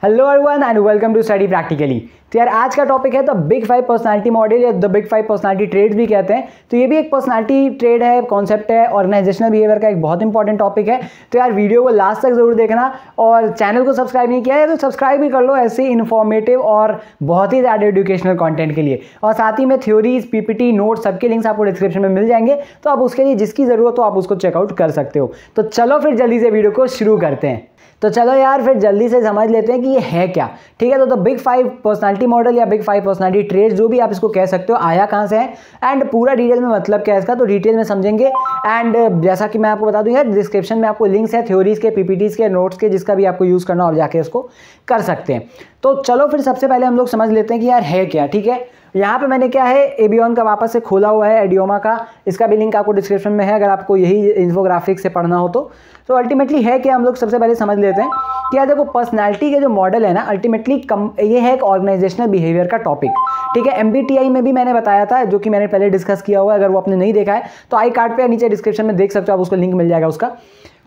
Hello everyone and welcome to study practically. तो यार आज का टॉपिक है द बिग 5 पर्सनालिटी मॉडल या द बिग 5 पर्सनालिटी ट्रेड्स भी कहते हैं। तो ये भी एक पर्सनालिटी ट्रेड है, कॉन्सेप्ट है, ऑर्गेनाइजेशनल बिहेवियर का एक बहुत इंपॉर्टेंट टॉपिक है। तो यार वीडियो को लास्ट तक जरूर देखना और चैनल को सब्सक्राइब नहीं किया है तो सब्सक्राइब भी कर लो ऐसे इन्फॉर्मेटिव और बहुत ही ज़्यादा एजुकेशनल कंटेंट के लिए। और साथ ही में थ्योरीज, पीपीटी, नोट्स सबके लिंक्स आपको डिस्क्रिप्शन में मिल जाएंगे, तो आप उसके लिए जिसकी ज़रूरत हो आप उसको चेकआउट कर सकते हो। तो चलो फिर जल्दी से वीडियो को शुरू करते हैं। तो चलो यार फिर जल्दी से समझ लेते हैं कि ये है क्या। ठीक है, तो द बिग 5 पर्सनालिटी मॉडल या बिग 5 पर्सनालिटी ट्रेड्स जो भी आप इसको कह सकते हो, आया कहाँ से है एंड पूरा डिटेल में मतलब क्या है इसका, तो डिटेल में समझेंगे। एंड जैसा कि मैं आपको बता दूं यार, डिस्क्रिप्शन में आपको लिंक्स है थ्योरीज के, पीपीटीज के, नोट्स के, जिसका भी आपको यूज़ करना और जाके उसको कर सकते हैं। तो चलो फिर सबसे पहले हम लोग समझ लेते हैं कि यार है क्या। ठीक है, यहाँ पे मैंने क्या है एबियन का वापस से खोला हुआ है, एडियोमा का, इसका भी लिंक आपको डिस्क्रिप्शन में है अगर आपको यही इन्फोग्राफिक्स से पढ़ना हो तो। अल्टीमेटली है क्या, हम लोग सबसे पहले समझ लेते हैं कि यार देखो पर्सनालिटी के जो मॉडल है ना, अल्टीमेटली ये है एक ऑर्गेनाइजेशनल बिहेवियर का टॉपिक। ठीक है, MBTI में भी मैंने बताया था, जो कि मैंने पहले डिस्कस किया हुआ है। अगर वो आपने नहीं देखा है तो आई कार्ड पे नीचे डिस्क्रिप्शन में देख सकते हो, आप उसको लिंक मिल जाएगा उसका।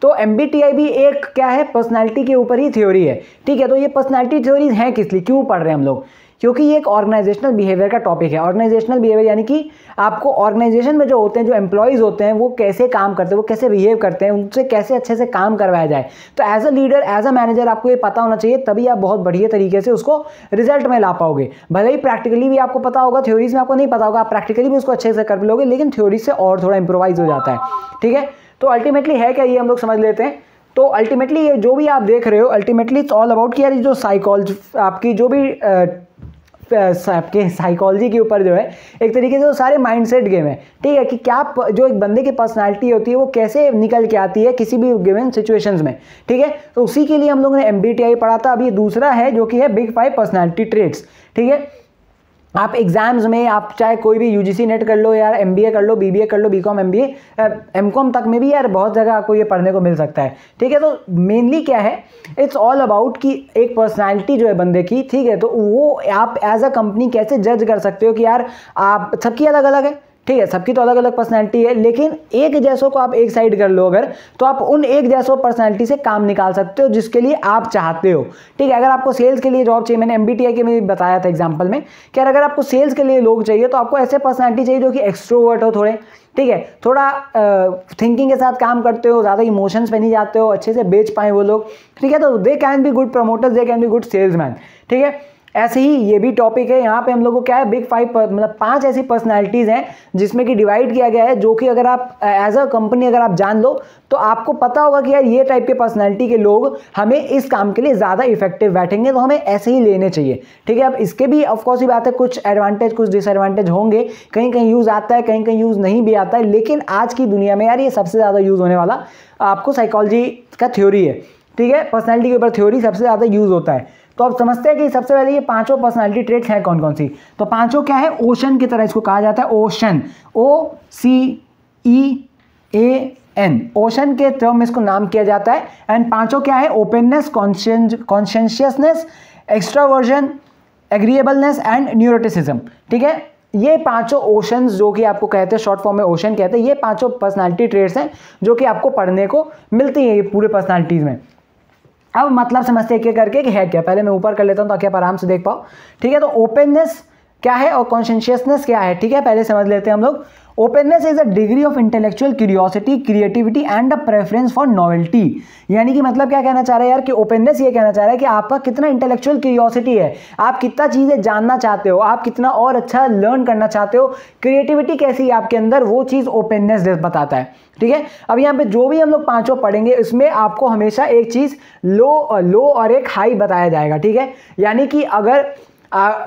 तो MBTI भी एक क्या है, पर्सनालिटी के ऊपर ही थ्योरी है। ठीक है, तो ये पर्सनालिटी थ्योरीज हैं किस लिए, क्यों पढ़ रहे हैं हम लोग, क्योंकि ये एक ऑर्गेनाइजेशनल बिहेवियर का टॉपिक है। ऑर्गेनाइजेशनल बिहेवियर यानी कि आपको ऑर्गेनाइजेशन में जो होते हैं, जो एम्प्लॉयज़ होते हैं, वो कैसे काम करते हैं, वो कैसे बिहेव करते हैं, उनसे कैसे अच्छे से काम करवाया जाए। तो as a leader, as a manager आपको ये पता होना चाहिए, तभी आप बहुत बढ़िया तरीके से उसको रिजल्ट में ला पाओगे। भले ही प्रैक्टिकली भी आपको पता होगा, थ्योरीज में आपको नहीं पता होगा, आप प्रैक्टिकली भी उसको अच्छे से कर लोगे, लेकिन थ्योरी से और थोड़ा इंप्रोवाइज हो जाता है। ठीक है, तो अल्टीमेटली है क्या ये हम लोग समझ लेते हैं। तो अल्टीमेटली ये जो भी आप देख रहे हो, अल्टीमेटली इट्स ऑल अबाउट कि यार जो साइकोलॉजी आपकी जो भी आपके साइकोलॉजी के ऊपर जो है एक तरीके से वो सारे माइंडसेट गेम है। ठीक है, कि क्या जो एक बंदे की पर्सनालिटी होती है वो कैसे निकल के आती है किसी भी गिवन सिचुएशंस में। ठीक है, तो उसी के लिए हम लोगों ने MBTI पढ़ा था। अब ये दूसरा है जो कि है बिग 5 पर्सनालिटी ट्रेड्स। ठीक है, आप एग्जाम्स में आप चाहे कोई भी UGC नेट कर लो यार, MBA कर लो, BBA कर लो, BCom MBA MCom तक में भी यार बहुत जगह आपको ये पढ़ने को मिल सकता है। ठीक है, तो मेनली क्या है, इट्स ऑल अबाउट कि एक पर्सनालिटी जो है बंदे की, ठीक है, तो वो आप एज अ कंपनी कैसे जज कर सकते हो कि यार आप सबकी अलग अलग है। ठीक है, सबकी तो अलग अलग पर्सनालिटी है, लेकिन एक जैसों को आप एक साइड कर लो अगर, तो आप उन एक जैसों पर्सनालिटी से काम निकाल सकते हो जिसके लिए आप चाहते हो। ठीक है, अगर आपको सेल्स के लिए जॉब चाहिए, मैंने MBTI के में बताया था एग्जांपल में कि अगर आपको सेल्स के लिए लोग चाहिए तो आपको ऐसे पर्सनालिटी चाहिए जो कि एक्सट्रोवर्ट हो थोड़े। ठीक है, थोड़ा थिंकिंग के साथ काम करते हो, ज़्यादा इमोशंस पे नहीं जाते हो, अच्छे से बेच पाए वो लोग। ठीक है, तो they can be good promoters, they can be good salesman. ठीक है, ऐसे ही ये भी टॉपिक है। यहाँ पे हम लोग को क्या है, बिग 5 मतलब 5 ऐसी पर्सनालिटीज़ हैं जिसमें कि डिवाइड किया गया है, जो कि अगर आप एज अ कंपनी अगर आप जान लो तो आपको पता होगा कि यार ये टाइप के पर्सनालिटी के लोग हमें इस काम के लिए ज़्यादा इफेक्टिव बैठेंगे, तो हमें ऐसे ही लेने चाहिए। ठीक है, अब इसके भी ऑफकोर्स ही बात है, कुछ एडवांटेज कुछ डिसएडवांटेज होंगे, कहीं कहीं यूज़ आता है, कहीं कहीं यूज़ नहीं भी आता है, लेकिन आज की दुनिया में यार ये सबसे ज़्यादा यूज़ होने वाला आपको साइकोलॉजी का थ्योरी है। ठीक है, पर्सनैलिटी के ऊपर थ्योरी सबसे ज़्यादा यूज़ होता है। तो आप समझते हैं कि सबसे पहले ये 5 पर्सनालिटी ट्रेट्स हैं कौन कौन सी। तो 5 क्या है, ओशन की तरह इसको कहा जाता है, ओशन, OCEAN, ओशन के टर्म में इसको नाम किया जाता है। एंड 5 क्या है, openness, consciousness, extraversion, agreeableness and neuroticism. ठीक है, ये 5 ओशंस जो कि आपको कहते हैं, शॉर्ट फॉर्म में ओशन कहते हैं, ये 5 पर्सनालिटी ट्रेट्स हैं जो कि आपको पढ़ने को मिलती हैं ये पूरे पर्सनालिटीज़ में। अब मतलब समझते हैं करके कि है क्या, पहले मैं ऊपर कर लेता हूं ताकि आप आराम से देख पाओ। ठीक है, तो ओपननेस क्या है और कॉन्शियसनेस क्या है। ठीक है, पहले समझ लेते हैं हम लोग। Openness is a degree of intellectual curiosity, creativity and a preference for novelty. यानी कि मतलब क्या कहना चाह रहा है यार, कि ओपननेस ये कहना चाह रहा है कि आपका कितना इंटेलेक्चुअल क्यूरियोसिटी है, आप कितना चीज़ें जानना चाहते हो, आप कितना और अच्छा लर्न करना चाहते हो, क्रिएटिविटी कैसी है आपके अंदर, वो चीज़ ओपननेस बताता है। ठीक है, अब यहाँ पे जो भी हम लोग 5 पढ़ेंगे इसमें आपको हमेशा एक चीज़ लो और एक हाई बताया जाएगा। ठीक है, यानी कि अगर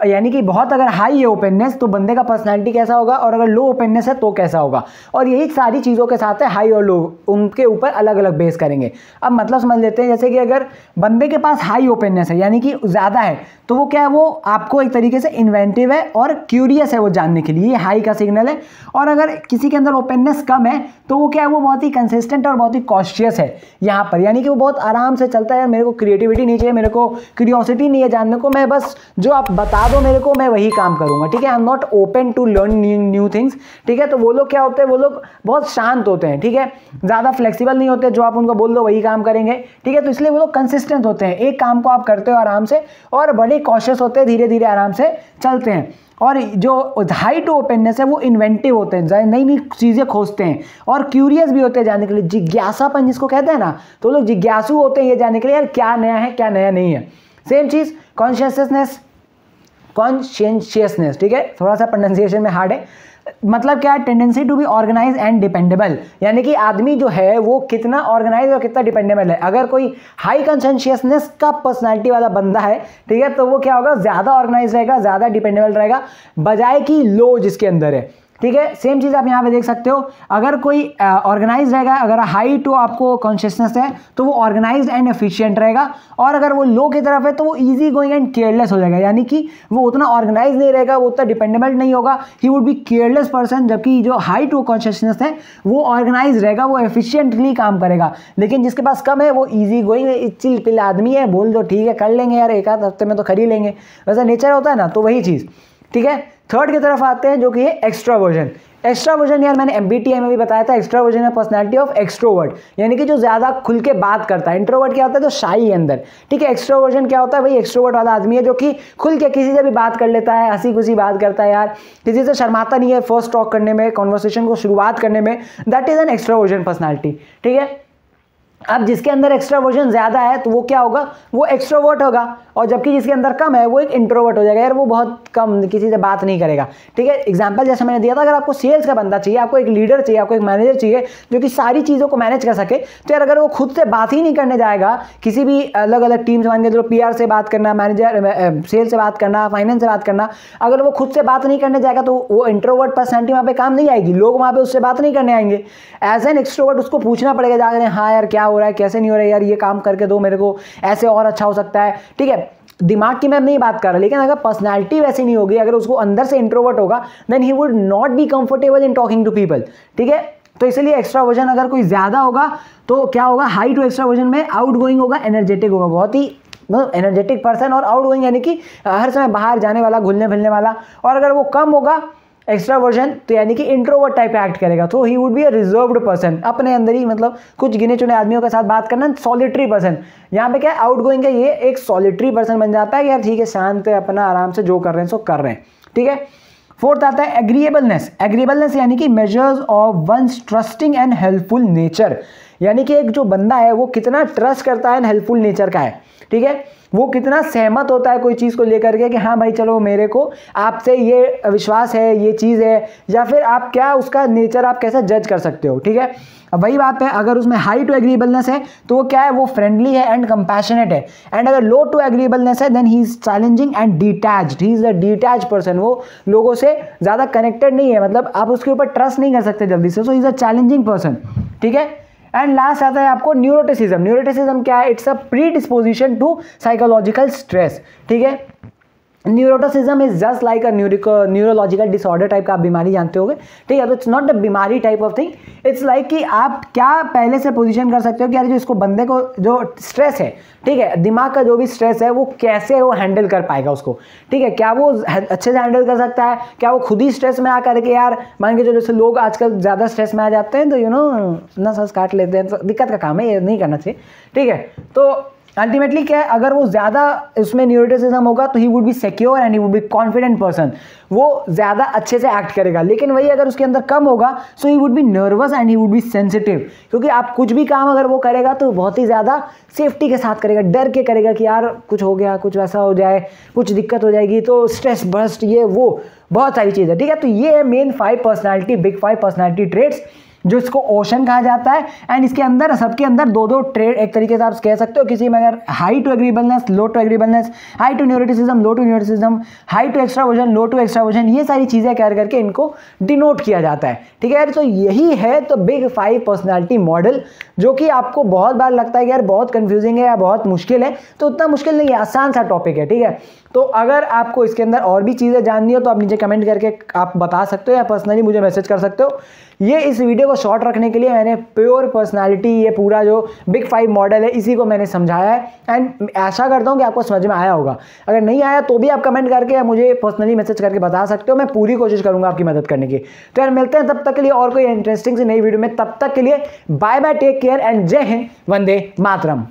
यानी कि बहुत अगर हाई है ओपननेस तो बंदे का पर्सनालिटी कैसा होगा, और अगर लो ओपननेस है तो कैसा होगा, और यही सारी चीज़ों के साथ है हाई और लो, उनके ऊपर अलग अलग बेस करेंगे। अब मतलब समझ लेते हैं, जैसे कि अगर बंदे के पास हाई ओपननेस है यानी कि ज़्यादा है, तो वो क्या है, वो आपको एक तरीके से इन्वेंटिव है और क्यूरियस है वो जानने के लिए, ये हाई का सिग्नल है। और अगर किसी के अंदर ओपननेस कम है तो वो क्या है, वो बहुत ही कंसिस्टेंट और बहुत ही कॉशियस है यहाँ पर, यानी कि वो बहुत आराम से चलता है, यार मेरे को क्रिएटिविटी नहीं चाहिए, मेरे को क्यूरियोसिटी नहीं है जानने को, मैं बस जो आप आप बता दो मेरे को, मैं वही काम करूंगा, ठीक है। I am not open to learn new things, ठीक है। तो वो लोग क्या होते हैं, वो लोग बहुत शांत होते हैं, ठीक है, ज़्यादा फ्लेक्सिबल नहीं होते, जो आप उनको बोल दो वही काम करेंगे, ठीक है। तो इसलिए वो लोग कंसिस्टेंट होते हैं, एक काम को आप करते हो आराम से और बड़े कॉशियस होते हैं, धीरे धीरे आराम से चलते हैं। और जो हाई टू ओपननेस है वो इन्वेंटिव होते हैं, नई नई चीज़ें खोजते हैं और क्यूरियस भी होते हैं जानने के लिए, जिज्ञासापन जिसको कहते हैं ना, तो लोग जिज्ञासु होते हैं ये जानने के लिए यार क्या नया है क्या नया नहीं है। सेम चीज़ कॉन्शियसनेस, ठीक है, थोड़ा सा प्रोनाउंसिएशन में हार्ड है, मतलब क्या है, tendency to be organise and dependable, यानी कि आदमी जो है वो कितना ऑर्गेनाइज और कितना डिपेंडेबल है। अगर कोई हाई कॉन्शियसनेस का पर्सनालिटी वाला बंदा है, ठीक है, तो वो क्या होगा, ज़्यादा ऑर्गेनाइज रहेगा, ज़्यादा डिपेंडेबल रहेगा, बजाय कि लो जिसके अंदर है, ठीक है। सेम चीज़ आप यहाँ पे देख सकते हो, अगर कोई ऑर्गेनाइज रहेगा, अगर हाई टू आपको कॉन्शियसनेस है तो वो ऑर्गेनाइज्ड एंड एफिशिएंट रहेगा, और अगर वो लो की तरफ है तो वो इजी गोइंग एंड केयरलेस हो जाएगा, यानी कि वो उतना ऑर्गेनाइज नहीं रहेगा, वो उतना डिपेंडेबल नहीं होगा, ही वुड बी केयरलेस पर्सन। जबकि जो हाई टू कॉन्शियसनेस है वो ऑर्गेनाइज रहेगा, वो एफिशिएंटली काम करेगा। लेकिन जिसके पास कम है वो इजी गोइंग चिल पिल आदमी है, बोल दो ठीक है कर लेंगे यार, एक आध हफ्ते में तो कर ही लेंगे, वैसा नेचर होता है ना, तो वही चीज़, ठीक है। थर्ड की तरफ आते हैं जो कि है एक्स्ट्रावर्जन। एक्स्ट्रावर्जन यार मैंने MBTI में भी बताया था, एक्स्ट्रावर्जन है पर्सनालिटी ऑफ एक्सट्रोवर्ट, यानी कि जो ज़्यादा खुल के बात करता है। इंट्रोवर्ट क्या होता है, जो शाई है अंदर, ठीक है। एक्स्ट्रावर्जन क्या होता है, वही एक्सट्रोवर्ट वाला आदमी है जो कि खुल के किसी से भी बात कर लेता है, हंसी खुशी बात करता है यार, किसी से शर्माता नहीं है फर्स्ट टॉक करने में, कॉन्वर्सेशन को शुरुआत करने में, that is an extraversion personality, ठीक है। अब जिसके अंदर एक्स्ट्रावर्जन ज़्यादा है तो वो क्या होगा, वो एक्स्ट्रोवर्ट होगा, और जबकि जिसके अंदर कम है वो एक इंट्रोवर्ट हो जाएगा, यार वो बहुत कम किसी से बात नहीं करेगा, ठीक है। एग्जांपल जैसे मैंने दिया था, अगर आपको सेल्स का बंदा चाहिए, आपको एक लीडर चाहिए, आपको एक मैनेजर चाहिए जो कि सारी चीज़ों को मैनेज कर सके, तो यार अगर वो खुद से बात ही नहीं करने जाएगा, किसी भी अलग अलग टीम्स मान के, जो PR से बात करना, मैनेजर सेल्स से बात करना, फाइनेंस से बात करना, अगर वो खुद से बात नहीं करने जाएगा तो वो इंट्रोवर्ट पर्सनैलिटी वहाँ पे काम नहीं आएगी, लोग वहाँ पे उससे बात नहीं करने आएंगे। एज एन एक्सट्रोवर्ट उसको पूछना पड़ेगा जाकर, हाँ यार क्या हो रहा है, कैसे नहीं हो रहा है यार, ये काम करके दो मेरे को, ऐसे और अच्छा हो सकता है, ठीक है। दिमाग की मैं नहीं बात कर रहा, लेकिन अगर पर्सनालिटी वैसी नहीं होगी, अगर उसको अंदर से इंट्रोवर्ट होगा, then he would not be comfortable in talking to people, ठीक है। तो इसलिए एक्स्ट्रावर्जन अगर कोई ज़्यादा होगा तो क्या होगा, हाई टू एक्स्ट्रावर्जन में आउटगोइंग होगा, एनर्जेटिक होगा, बहुत ही एनर्जेटिक पर्सन, और आउटगोइंग यानी कि हर समय बाहर जाने वाला, घुलने फिरने वाला। और अगर वो कम होगा एक्स्ट्रावर्जन तो यानी कि इंट्रोवर्ट टाइप एक्ट करेगा, तो ही would be a reserved person, अपने अंदर ही, मतलब कुछ गिने चुने आदमियों के साथ बात करना, सॉलिटरी पर्सन। यहाँ पे क्या आउटगोइंग है, ये एक सॉलिटरी पर्सन बन जाता है कि यार ठीक है शांत है, अपना आराम से जो कर रहे हैं सो कर रहे हैं, ठीक है। फोर्थ आता है एग्रीएबलनेस। एग्रीएबलनेस यानी कि measures of one's trusting and helpful nature, यानी कि एक जो बंदा है वो कितना ट्रस्ट करता है एंड हेल्पफुल नेचर का है, ठीक है। वो कितना सहमत होता है कोई चीज़ को लेकर के कि हाँ भाई चलो मेरे को आपसे ये विश्वास है, ये चीज़ है, या फिर आप क्या उसका नेचर आप कैसे जज कर सकते हो, ठीक है। अब वही बात है, अगर उसमें हाई टू एग्रीएबलनेस है तो वो क्या है, वो फ्रेंडली है एंड कंपैशनेट है, एंड अगर लो टू एग्रीएबलनेस है then he is challenging and detached, he is a detach person, वो लोगों से ज़्यादा कनेक्टेड नहीं है, मतलब आप उसके ऊपर ट्रस्ट नहीं कर सकते जल्दी से, so is a challenging person, ठीक है। एंड लास्ट आता है आपको न्यूरोटिसिज्म। न्यूरोटिसिज्म क्या है, it's a predisposition to psychological stress, ठीक है। Neuroticism is just like a neurological disorder type का आप बीमारी जानते होगे, ठीक है। तो इट्स नॉट अ बीमारी type of thing, it's like कि आप क्या पहले से पोजीशन कर सकते हो कि यार जो इसको बंदे को जो स्ट्रेस है, ठीक है, दिमाग का जो भी स्ट्रेस है वो कैसे वो हैंडल कर पाएगा उसको, ठीक है। क्या वो अच्छे से हैंडल कर सकता है, क्या वो खुद ही स्ट्रेस में आकर के, यार मान के जो जैसे लोग आजकल ज़्यादा स्ट्रेस में आ जाते हैं तो यू नो नस काट लेते हैं, तो दिक्कत का काम है, ये नहीं करना चाहिए, ठीक है। तो अल्टीमेटली क्या है, अगर वो ज़्यादा उसमें न्यूरोटिसिज्म होगा तो ही would be secure and he would be confident person, वो ज़्यादा अच्छे से एक्ट करेगा। लेकिन वही अगर उसके अंदर कम होगा so he would be nervous and he would be sensitive, क्योंकि आप कुछ भी काम अगर वो करेगा तो बहुत ही ज़्यादा सेफ्टी के साथ करेगा, डर के करेगा कि यार कुछ हो गया, कुछ वैसा हो जाए, कुछ दिक्कत हो जाएगी, तो स्ट्रेस बर्स्ट, ये वो बहुत सारी चीज़ है, ठीक है। तो ये है main 5 personality, big 5 personality trades, जो इसको ओशन कहा जाता है। एंड इसके अंदर सबके अंदर दो दो ट्रेड एक तरीके से आप कह सकते हो, किसी में अगर high to agreeableness, low to agreeableness, high to neuroticism, low to neuroticism, high to extraversion, low to extraversion, ये सारी चीज़ें कर करके इनको डिनोट किया जाता है, ठीक है यार। तो यही है तो बिग 5 पर्सनैलिटी मॉडल, जो कि आपको बहुत बार लगता है कि यार बहुत कंफ्यूजिंग है या बहुत मुश्किल है, तो उतना मुश्किल नहीं है, आसान सा टॉपिक है, ठीक है। तो अगर आपको इसके अंदर और भी चीज़ें जाननी हो तो आप नीचे कमेंट करके आप बता सकते हो या पर्सनली मुझे मैसेज कर सकते हो। ये इस वीडियो को शॉर्ट रखने के लिए मैंने प्योर पर्सनालिटी, ये पूरा जो बिग 5 मॉडल है इसी को मैंने समझाया है एंड आशा करता हूँ कि आपको समझ में आया होगा। अगर नहीं आया तो भी आप कमेंट करके या मुझे पर्सनली मैसेज करके बता सकते हो, मैं पूरी कोशिश करूँगा आपकी मदद करने की। तो यार मिलते हैं तब तक के लिए और कोई इंटरेस्टिंग सी नई वीडियो में, तब तक के लिए bye bye, take care and जय हिंद, वंदे मातरम।